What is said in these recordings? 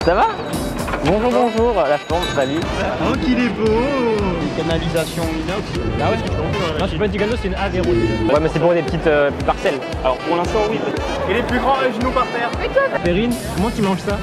Ça va? Bonjour, bonjour, la forme, salut. Oh qu'il est beau. Une canalisation inox. Ah ouais? Non, c'est pas du gano, c'est une A0. Ouais, mais c'est pour des petites parcelles. Alors pour l'instant oui. Et les plus grands genoux par terre. Perrine, comment tu manges ça?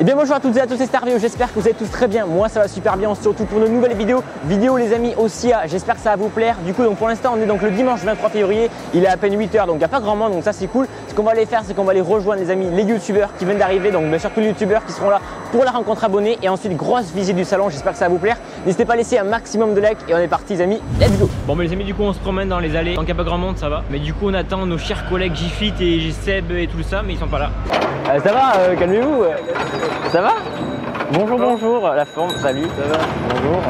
Et bien bonjour à toutes et à tous, c'est Starvio, j'espère que vous allez tous très bien. Moi ça va super bien, on se retrouve pour une nouvelle vidéo les amis aussi, j'espère que ça va vous plaire. Du coup donc pour l'instant on est donc le dimanche 23 février, il est à peine 8 h, donc il n'y a pas grand monde, donc ça c'est cool. Ce qu'on va aller faire, c'est qu'on va aller rejoindre les amis, les youtubeurs qui viennent d'arriver, donc bien sûr tous les youtubeurs qui seront là pour la rencontre abonnée. Et ensuite grosse visite du salon, j'espère que ça va vous plaire. N'hésitez pas à laisser un maximum de likes et on est parti les amis, let's go. Bon mais les amis, du coup on se promène dans les allées, donc il n'y a pas grand monde, ça va. Mais du coup on attend nos chers collègues Jfit et Seb et tout ça, mais ils sont pas là. Ça va, calmez-vous. Ça va? Bonjour, bonjour, la forme, salut. Ça va? Bonjour.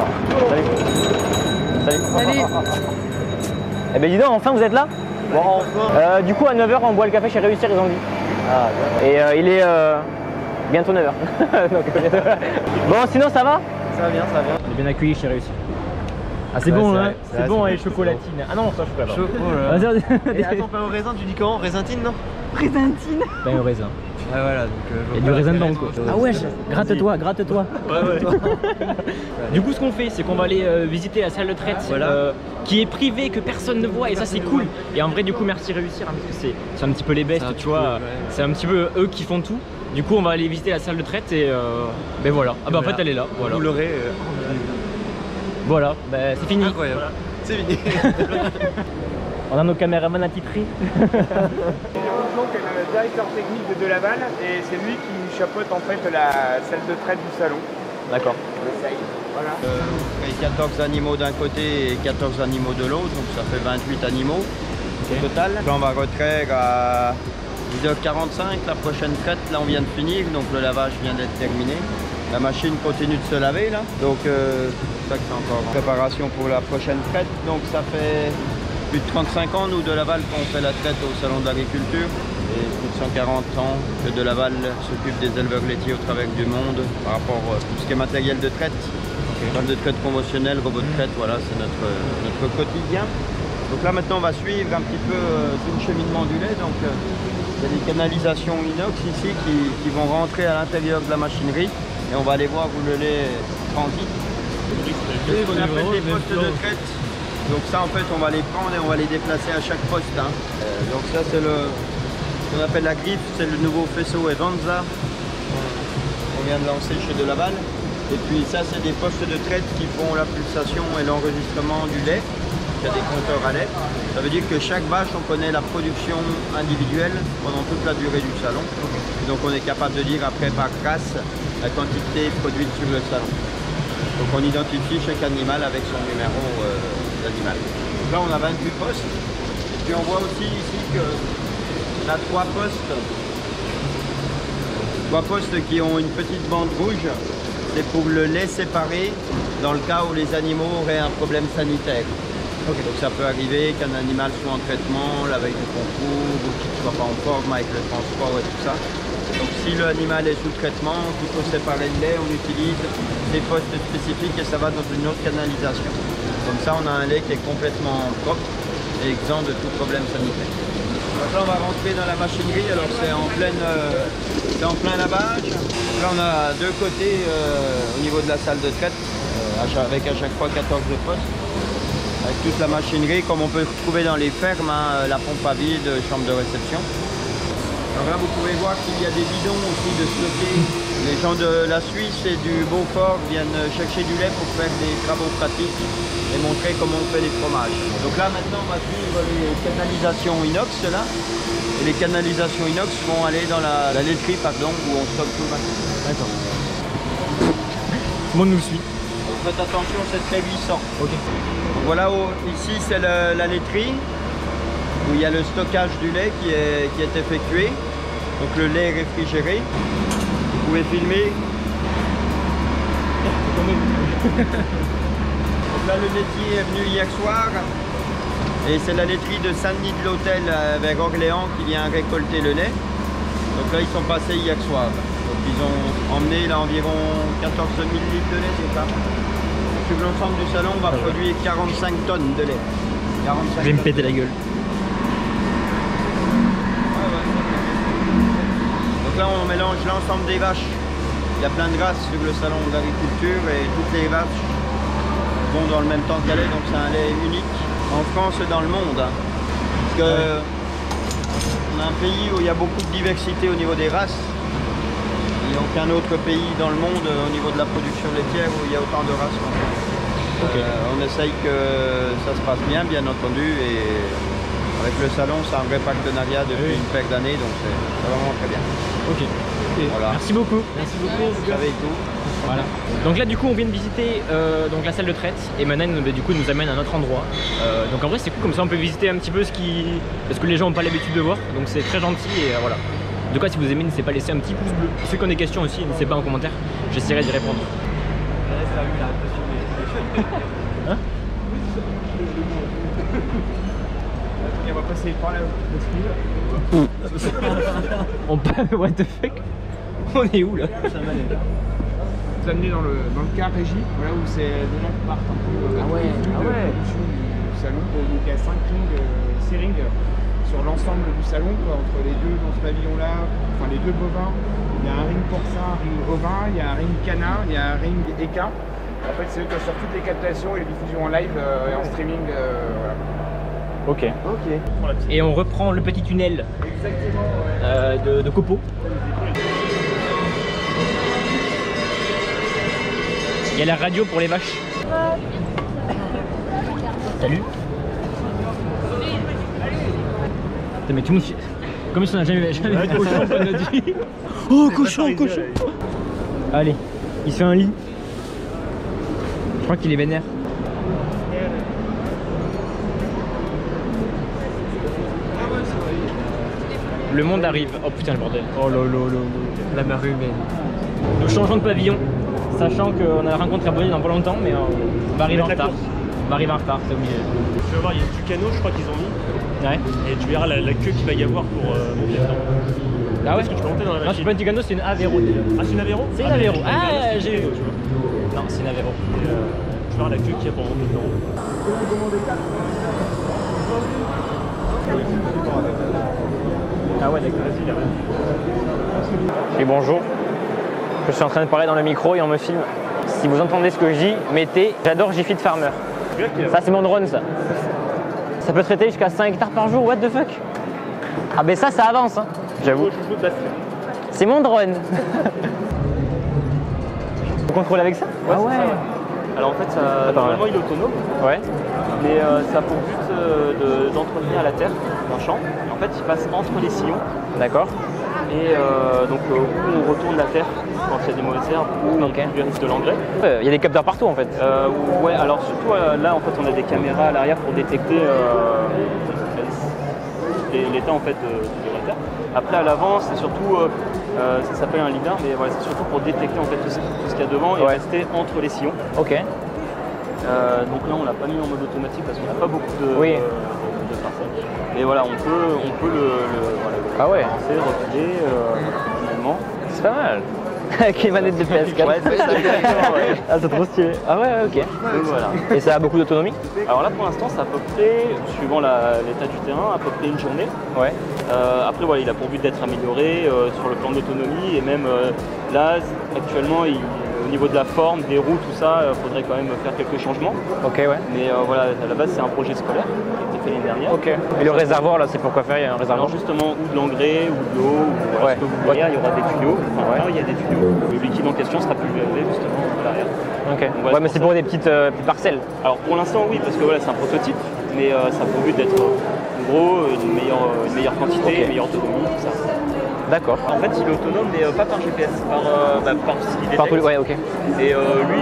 Salut. Salut. Eh ben dis donc, enfin vous êtes là? Bon, enfin. Du coup à 9 h on boit le café chez Réussir, ils ont dit. Ah, et il est bientôt 9 h. Bon sinon ça va? Ça va bien, ça va bien. On est bien accueillis chez Réussir. Ah c'est bon hein? C'est bon, les chocolatines. Ah non, ça je peux pas. Et attends, pain au raisin, tu dis comment? Raisintine non? Raisintine? Pain au raisin. Ah voilà, donc il y a du raisin dedans quoi. Ah ouais, gratte-toi, gratte-toi. Ouais. Du coup ce qu'on fait, c'est qu'on va aller visiter la salle de traite qui est privée, que personne ne voit, et ça c'est cool. Et en vrai du coup merci Réussir, hein, parce que c'est un petit peu les bestes, tu vois. C'est un petit peu eux qui font tout. Du coup on va aller visiter la salle de traite et ben voilà. Ah bah en fait elle est là. Voilà. Vous l'aurez. Voilà, ben c'est fini. Incroyable. Voilà. C'est fini. On a nos caméramans attitrés. Donc le directeur technique de Laval et c'est lui qui chapeaute en fait la salle de traite du salon. D'accord. Voilà. Et 14 animaux d'un côté et 14 animaux de l'autre, donc ça fait 28 animaux au total. Là on va retraire à 10h45, la prochaine traite, là on vient de finir, donc le lavage vient d'être terminé. La machine continue de se laver là, donc c'est ça que c'est encore en préparation pour la prochaine traite. Donc ça fait plus de 35 ans nous de Laval qu'on fait la traite au salon de l'agriculture et plus de 140 ans que de Laval s'occupe des éleveurs laitiers au travers du monde par rapport à tout ce qui est matériel de traite, de traite conventionnelle, robot de traite, voilà c'est notre quotidien. Donc là maintenant on va suivre un petit peu tout le cheminement du lait, donc il y a des canalisations inox ici qui vont rentrer à l'intérieur de la machinerie et on va aller voir où le lait transite. C'est ce qu'on appelle des postes de traite. Donc ça en fait on va les prendre et on va les déplacer à chaque poste. Hein. Donc ça c'est ce qu'on appelle la griffe, c'est le nouveau faisceau Evanza qu'on vient de lancer chez De Laval. Et puis ça c'est des postes de traite qui font la pulsation et l'enregistrement du lait. Il y a des compteurs à lait. Ça veut dire que chaque vache on connaît la production individuelle pendant toute la durée du salon. Et donc on est capable de dire après par race la quantité produite sur le salon. Donc on identifie chaque animal avec son numéro d'animal. Là on a 28 postes. Et puis on voit aussi ici qu'on a 3 postes qui ont une petite bande rouge. C'est pour le lait séparé dans le cas où les animaux auraient un problème sanitaire. Okay. Donc ça peut arriver qu'un animal soit en traitement, la veille du concours, ou qu'il ne soit pas en forme avec le transport et tout ça. Donc si l'animal est sous traitement, qu'il faut séparer le lait, on utilise des postes spécifiques et ça va dans une autre canalisation. Comme ça on a un lait qui est complètement propre et exempt de tout problème sanitaire. Donc là on va rentrer dans la machinerie, alors c'est en plein lavage. Donc là on a deux côtés au niveau de la salle de traite, avec à chaque fois 14 postes. Avec toute la machinerie comme on peut retrouver dans les fermes, hein, la pompe à vide, chambre de réception. Alors là vous pouvez voir qu'il y a des bidons aussi de stocker. Les gens de la Suisse et du Beaufort viennent chercher du lait pour faire des travaux pratiques et montrer comment on fait les fromages. Donc là maintenant on va suivre les canalisations inox là. Et les canalisations inox vont aller dans la laiterie où on stocke tout le matériel. D'accord. Tout le monde nous suit. Donc faites attention, c'est très glissant. Ok. Voilà, ici c'est la laiterie où il y a le stockage du lait qui est effectué. Donc le lait est réfrigéré. Vous pouvez filmer. Donc là le laitier est venu hier soir et c'est la laiterie de Saint-Denis de l'Hôtel vers Orléans qui vient récolter le lait. Donc là ils sont passés hier soir. Donc ils ont emmené là environ 14 000 litres de lait, c'est ça. Sur l'ensemble du salon, on va produire 45 tonnes de lait. 45 je vais me péter la gueule. Donc là, on mélange l'ensemble des vaches. Il y a plein de races sur le salon de l'agriculture et toutes les vaches vont dans le même temps qu'elle est, donc c'est un lait unique en France et dans le monde. Hein. Parce que on a un pays où il y a beaucoup de diversité au niveau des races. Il n'y a aucun autre pays dans le monde au niveau de la production laitière où il y a autant de races. On essaye que ça se passe bien, bien entendu, et avec le salon, c'est un vrai partenariat depuis une paire d'années, donc c'est vraiment très bien. Ok. Voilà. Merci beaucoup. Merci beaucoup. Avec tout. Voilà. Donc là, du coup, on vient de visiter donc la salle de traite, et maintenant, du coup, nous amène à un autre endroit. Donc en vrai, c'est cool, comme ça, on peut visiter un petit peu ce que les gens n'ont pas l'habitude de voir. Donc c'est très gentil, et voilà. En tout cas, si vous aimez, n'hésitez pas à laisser un petit pouce bleu. Ceux qui ont des questions aussi, n'hésitez pas en commentaire. J'essaierai d'y répondre. Hein? Et on va passer par là. On passe. What the fuck? On est où là? Vous amener dans le car régie, voilà où c'est des gens qui partent un peu du salon. Donc il y a 5 rings, 6 rings sur l'ensemble du salon, quoi, entre les deux dans ce pavillon là, enfin les deux bovins. Il y a un ring porcin, un ring ovin, il y a un ring canard, il y a un ring équin. En fait, c'est eux qui assurent toutes les captations et les diffusions en live et en streaming. Voilà. Ok. Et on reprend le petit tunnel de copeaux. Il y a la radio pour les vaches. Salut. Putain, mais tout le monde... Comme si on n'a jamais vu de cochon dans notre vie. Oh, cochon, cochon. Allez, il se fait un lit. Je crois qu'il est vénère. Le monde arrive. Oh putain le bordel. Oh là là là. La marée humaine. Nous changeons de pavillon, sachant qu'on a rencontré Abonné dans pas longtemps, mais on va arriver en retard. On va arriver en retard, c'est obligé. Tu vas voir, il y a du canot, je crois qu'ils ont mis. Ouais. Et tu verras la queue qu'il va y avoir pour monter dedans. Ah ouais? Est-ce que tu peux monter dans la Non, machine? c'est pas une Ticano, c'est une Avero. Ah, c'est une Avero? C'est une Avero. Ah, j'ai vu. Tu vois. Non, c'est une Avero. Et, tu verras la queue qu'il y a pour monter dedans. Ah ouais, d'accord. Et bonjour. Je suis en train de parler dans le micro et on me filme. Si vous entendez ce que je dis, mettez j'adore Jiffy Farmer. Ça c'est mon drone ça. Ça peut traiter jusqu'à 5 hectares par jour, what the fuck. Ah ben ça avance hein, j'avoue. C'est mon drone. Vous contrôlez avec ça? Ouais, ah ouais. Alors en fait, normalement il est autonome. Ouais. Mais ça a pour but d'entretenir la terre d'un champ. Et en fait, il passe entre les sillons. D'accord. Et donc où on retourne la terre quand il y a des mauvaises herbes ou de l'engrais. Il y a des capteurs partout en fait. Ouais, alors surtout là en fait on a des caméras à l'arrière pour détecter l'état en fait de la terre. Après à l'avant c'est surtout, ça s'appelle un lidar, mais voilà, c'est surtout pour détecter en fait tout ce qu'il y a devant et rester entre les sillons. Ok. Donc là on l'a pas mis en mode automatique parce qu'on n'a pas beaucoup de parcelles. Mais voilà, on peut le lancer, reculer finalement. C'est pas mal. Avec les manettes de PS4. Ouais, c'est ça. Ah, c'est trop stylé. Ah ouais, ok. Donc, voilà. Et ça a beaucoup d'autonomie? Alors là pour l'instant c'est à peu près, suivant l'état du terrain, à peu près une journée. Ouais. Après voilà, il a pour but d'être amélioré sur le plan d'autonomie et même là actuellement au niveau de la forme, des roues, tout ça, il faudrait quand même faire quelques changements. Ok, ouais. Mais voilà, à la base c'est un projet scolaire qui a été fait l'année dernière. Ok. Et le réservoir là, c'est pour quoi faire? Il y a un réservoir? Alors justement, ou de l'engrais, ou de l'eau, ou voilà, ce que vous voyez, il y aura des tuyaux. Enfin, là, il y a des tuyaux. Le liquide en question sera pulvérisé justement à l'arrière. Ok. Donc, voilà, ouais, mais c'est pour des petites parcelles. Alors pour l'instant oui, parce que voilà, c'est un prototype, mais ça a pour but d'être gros, une meilleure quantité, une meilleure autonomie, tout ça. D'accord. En fait, il est autonome, mais pas par GPS, par ce qu'il détecte. Ouais, ok. Et lui,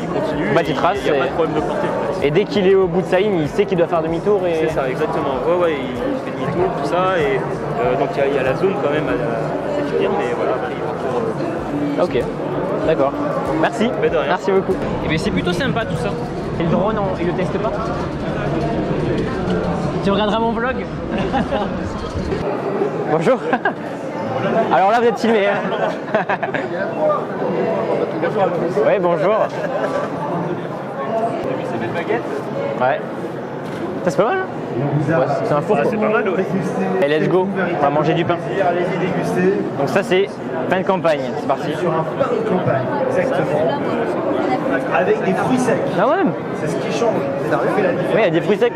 il continue. Bah, tu traces. Il n'y a pas de problème de portée. En fait. Et dès qu'il est au bout de sa ligne, il sait qu'il doit faire demi-tour. Et... C'est ça, exactement. Ouais, il fait demi-tour, tout ça. Et donc il y a la zone quand même à définir, mais voilà, après il parcourt. Ok, d'accord. Merci. Mais de rien. Merci beaucoup. Et bien c'est plutôt sympa tout ça. Et le drone, il le teste pas? Tu regarderas mon vlog? Bonjour. Alors là vous êtes filmé. Oui, bonjour. T'as vu ces belles baguettes? Ouais. C'est pas mal hein? c'est un four. C'est pas mal, ouais. Et let's go, on va manger du pain. Allez-y déguster. Donc ça c'est pain de campagne, c'est parti. Sur un pain de campagne, exactement. Avec des fruits secs. Ah ouais. C'est ce qui change. Ça fait la différence. Oui, il y a des fruits secs.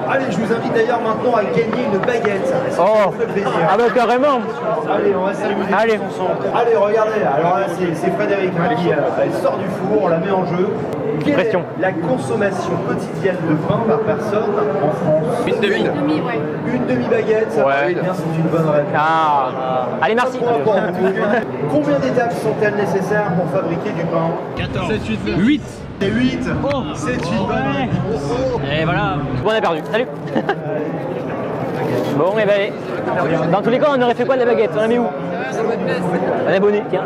Allez, je vous invite d'ailleurs maintenant à gagner une baguette. Ça Oh, me fait plaisir. ah bah carrément. Allez, on va s'amuser Allez. tous ensemble. Allez, regardez. Alors là, c'est Frédéric qui elle sort du four, on la met en jeu. Quelle Pression. est la consommation quotidienne de pain par personne en France? Une demi. Une demi-baguette, ça Ouais. paraît bien, c'est une bonne réponse. Ah. Allez, merci. Point pour vous. Combien d'étapes sont-elles nécessaires pour fabriquer du pain? 14. 7, 8, 9. 8. C'est 8. Oh. C'est une bonne réponse. Et voilà. Bon, on a perdu. Salut. Bon, et ben allez. Dans tous les cas, on aurait fait quoi de la baguette? On la met où? Un abonné, tiens.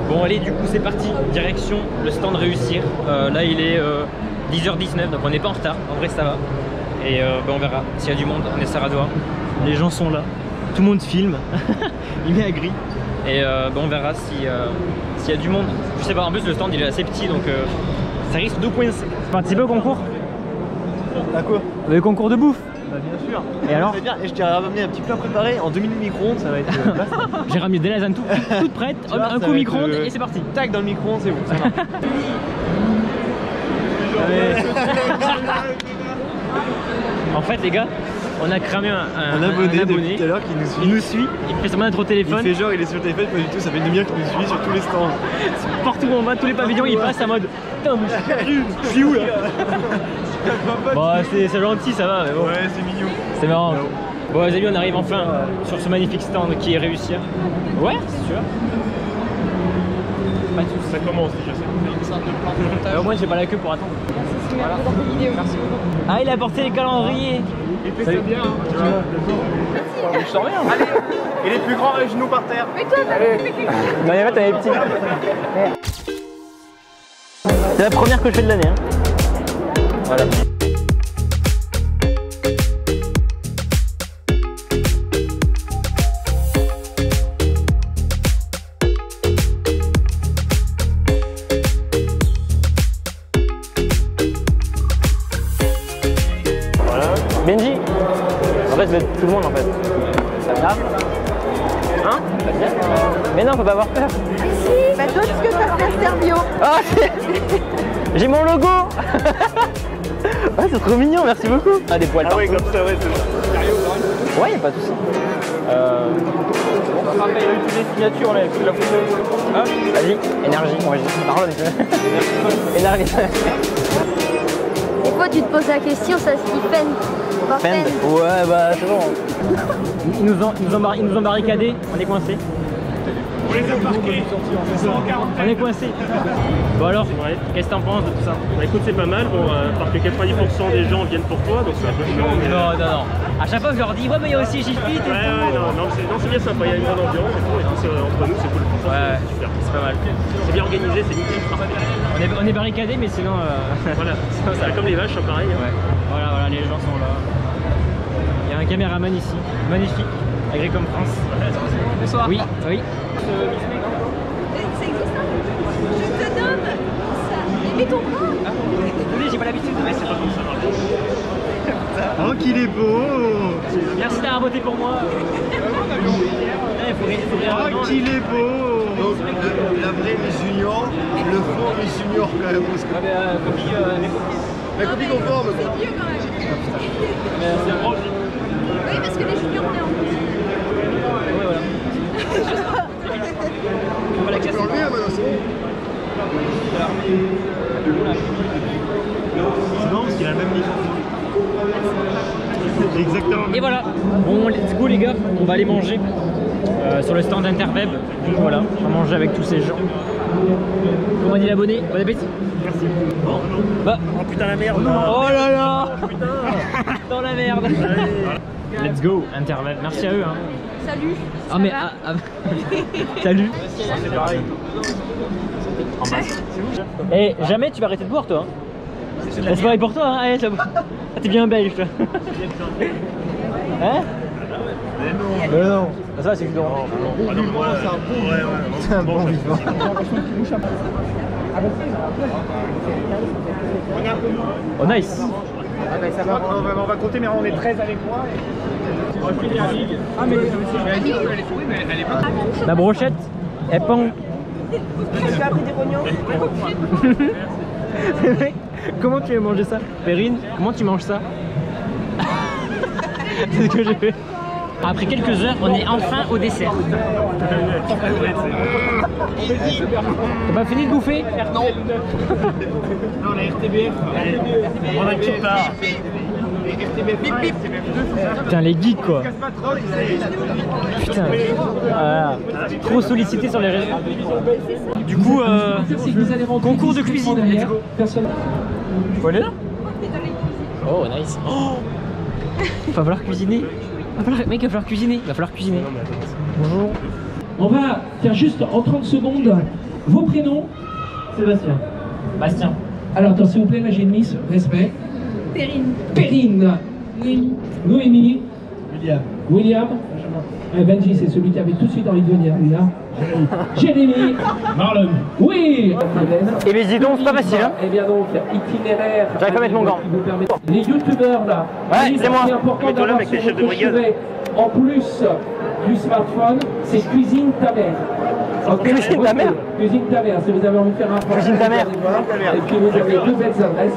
Bon, allez, du coup, c'est parti. Direction le stand Réussir. Là, il est 10h19, donc on n'est pas en retard. En vrai, ça va. Et ben, on verra. S'il y a du monde, on essaiera de voir. Les gens sont là. Tout le monde filme. Il met à gris. Et ben, on verra s'il y a du monde. Je sais pas, en plus, le stand, il est assez petit, donc ça risque de coincer. Participer au concours? À quoi? Le concours de bouffe. Bah bien sûr. Et alors? Bien. Et je t'ai ramené un petit plat préparé en 2 minutes micro-ondes, ça va être J'ai ramené des lasagnes toutes prêtes, Tu vois, un ça coup va micro-ondes être, et c'est parti. Tac dans le micro-ondes, c'est bon. Ça marche. En fait, les gars, on a cramé un abonné abonné. depuis tout à l'heure qui nous suit. Il nous suit, il fait semblant d'être au Il téléphone. fait genre il est sur le téléphone, pas du tout, ça fait une demi-heure qu'il nous suit sur tous les stands. Partout où on va, tous les pavillons, il passe en mode putain, mais je suis perdu, je suis où là? Bon, c'est gentil, ça va, mais bon. Ouais, c'est mignon. C'est marrant. Bon, les amis, on arrive enfin sur ce magnifique stand qui est Réussir. Ouais, c'est sûr. Pas de soucis. Ça commence déjà, c'est Au moins, j'ai pas la queue pour attendre. Voilà. Merci beaucoup. Ah, il a apporté les calendriers. Il fait ça bien, hein, tu vois. Je sens rien. Allez, et les plus grands genoux par terre. Non, il y avait t'avais les petits. C'est la première que je fais de l'année. Hein. Voilà. Benji, en fait, c'est tout le monde en fait. Ça va? Hein? Mais non, faut pas avoir peur. Bah toi, est-ce que t'as fait Sterbio? Ah, j'ai mon logo. Ouais, c'est trop mignon, merci beaucoup. Ah, des poils partout. ouais, comme ça, ouais, c'est bon. Ouais, y'a pas de soucis. Après, il y a eu toutes les signatures là, la photo. Vas-y, énergie, moi je parle. Énergie. Des fois, tu te poses la question, ça se dit Fend. Pas Fend. Fend. Ouais, bah c'est bon. Ils nous ont barricadés, on est coincés. On les a marqués. On est coincés. Bon alors, qu'est-ce que t'en penses de tout ça? Bah écoute, c'est pas mal, bon, parce que 90% des gens viennent pour toi, donc c'est un peu chiant. Mais... Non. À chaque fois, je leur dis, ouais, mais il y a aussi Gifit et tout. Ouais, non, c'est bien sympa, il y a une bonne ambiance et tout, et puis entre nous, c'est cool. Ouais, C'est super. c'est pas mal. C'est bien organisé, c'est nickel. On est barricadés, mais sinon. Voilà, c'est comme les vaches, c'est pareil. Hein. Ouais. Voilà, les gens sont là. Il y a un caméraman ici, magnifique, agréé comme France. Bonsoir. Oui. Ça existe, hein? Je te donne ça. Et ton bras. Désolé, j'ai pas l'habitude. Ouais, c'est pas comme ça marche. Oh, qu'il est beau! Merci d'avoir voté pour moi. Faut rire. Oh, qu'il est beau! Donc, la vraie Miss Junior, le faux Miss Junior quand même. Parce que... La copie conforme. C'est mieux quand même. C'est un gros. Oui, parce que les juniors, on est en plus. Ouais, voilà. On va la casser. C'est marrant parce qu'il a le même livre. Exactement. Et voilà. Bon, let's go les gars, on va aller manger sur le stand Interweb. Donc voilà, on va manger avec tous ces gens. Comment dit l'abonné? Bon appétit. Merci. Bah. Oh putain, la merde! Oh là là. Oh, putain! Dans la merde. Let's go Interweb. Merci à eux. Hein. Salut. Ah mais salut. C'est pareil. En bas. Et jamais tu vas arrêter de boire toi. Hein. C'est pareil pour toi. Hein. Allez, ça... Ah, t'es bien belge toi. Hein? Mais non. Ça va, c'est juste C'est un bon vivant. Oh nice. Ah bah ça va, on va compter, mais on est 13 avec moi. On va finir la ligue. Ah mais la ligue, elle est pas... La brochette, elle pend. Tu as pris des rognons? Comment tu veux manger ça? Perrine, comment tu manges ça? C'est ce que j'ai fait. Après quelques heures, on est enfin au dessert. T'as pas fini de bouffer? Non. Non, la RTBF. On a une petite part. Putain, les geeks quoi. Putain, voilà. Trop sollicité sur les réseaux. Du coup, concours de cuisine. Faut aller là? Oh, nice. Oh, va falloir cuisiner. Mec, va falloir cuisiner. Va falloir cuisiner. Bonjour. On va faire juste en 30 secondes vos prénoms. Sébastien. Bastien. Alors, attends, s'il vous plaît, là j'ai une miss, respect. Perrine. Perrine. Noémie. William. William. Benji, c'est celui qui avait tout de suite envie de venir, lui, hein. Jérémy. Marlon. Oui. Et mais dis donc, c'est pas facile, hein. Eh bien donc, itinéraire. J'arrive pas à mettre mon gant. Les youtubeurs là. Ouais, c'est moi. C'est important d'avoir avec les sur chefs de votre brigade. chevet, en plus du smartphone, c'est cuisine ta mère. Okay. Cuisine ta mère. Cuisine ta mère, si vous avez envie de faire un plat. Cuisine ta mère. Et puis vous avez deux belles adresses.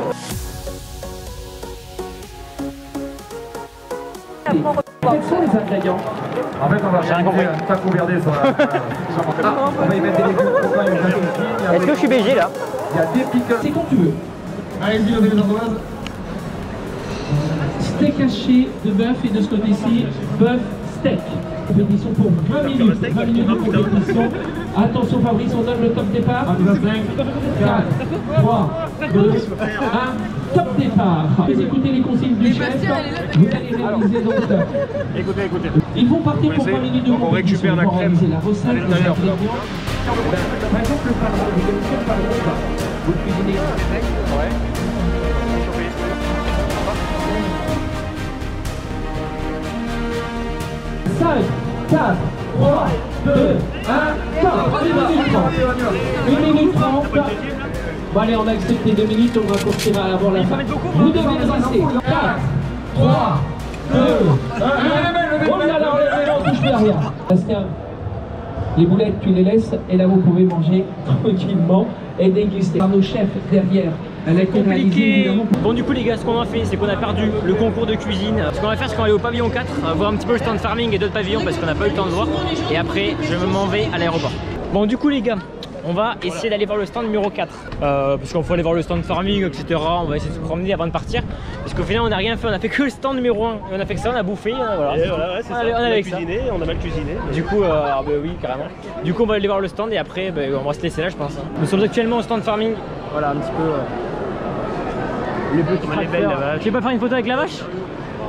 Quels sont les ingrédients? En fait, on va réaliser un taco verdé sur la... On va y mettre des légumes copains et des Est-ce que je suis BG là? Il y a des pickles. C'est quand tu veux. Allez-y, levez les ardoises. Steak haché de bœuf et de ce côté-ci, bœuf steak. Compétition pour 20 minutes. 20 minutes de compétition. Attention Fabrice, on donne le top départ. 4, 3, 2, 1, top départ. Vous écoutez les consignes du chef. Vous allez réaliser donc. Écoutez. Ils vont partir pour 20 minutes de compétition. On récupère la crème. La recette, les ingrédients. Par exemple, le pardon, vous connaissez le pardon ou pas? Vous le cuisinez avec? Ouais. 5, 4, 3, 2, 1, top. 1 minute 30. Bon allez, on accepte les 2 minutes, on raccourcira avant la fin. Vous devez passer. 4, 3, 2, 1. Oh là là, on touche plus à rien. Bastien, les boulettes, tu les laisses et là vous pouvez manger tranquillement et déguster. Par nos chefs derrière. Elle est compliquée. Bon du coup les gars, ce qu'on a fait, c'est qu'on a perdu le concours de cuisine. Ce qu'on va faire, c'est qu'on va aller au pavillon 4, voir un petit peu le stand farming et d'autres pavillons parce qu'on n'a pas eu le temps de voir. Et après, je m'en vais à l'aéroport. Bon du coup les gars, on va essayer d'aller voir le stand numéro 4 parce qu'on faut aller voir le stand farming, etc. On va essayer de se promener avant de partir parce qu'au final on n'a rien fait, on a fait que le stand numéro 1 et on a fait que ça, on a bouffé, voilà. Et voilà, ouais, c'est ça. On a cuisiné, on a mal cuisiné. Du coup, bah oui carrément. Du coup on va aller voir le stand et après bah, on va se laisser là je pense. Nous sommes actuellement au stand farming, voilà un petit peu les petits tracteurs. Tu veux pas faire une photo avec la vache?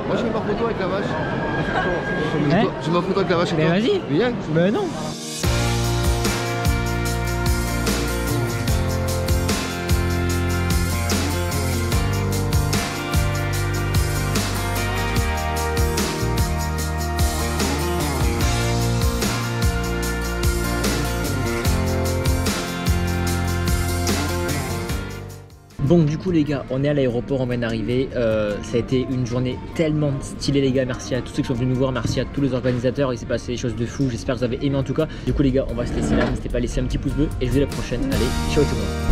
Moi j'ai ma photo avec la vache. Hein? J'ai ma photo avec la vache. Mais vas-y. Viens. Mais non. Bon du coup les gars, on est à l'aéroport, on vient d'arriver, ça a été une journée tellement stylée les gars, merci à tous ceux qui sont venus nous voir, merci à tous les organisateurs, il s'est passé des choses de fou, j'espère que vous avez aimé en tout cas. Du coup les gars, on va se laisser là, n'hésitez pas à laisser un petit pouce bleu et je vous dis à la prochaine, allez, ciao tout le monde.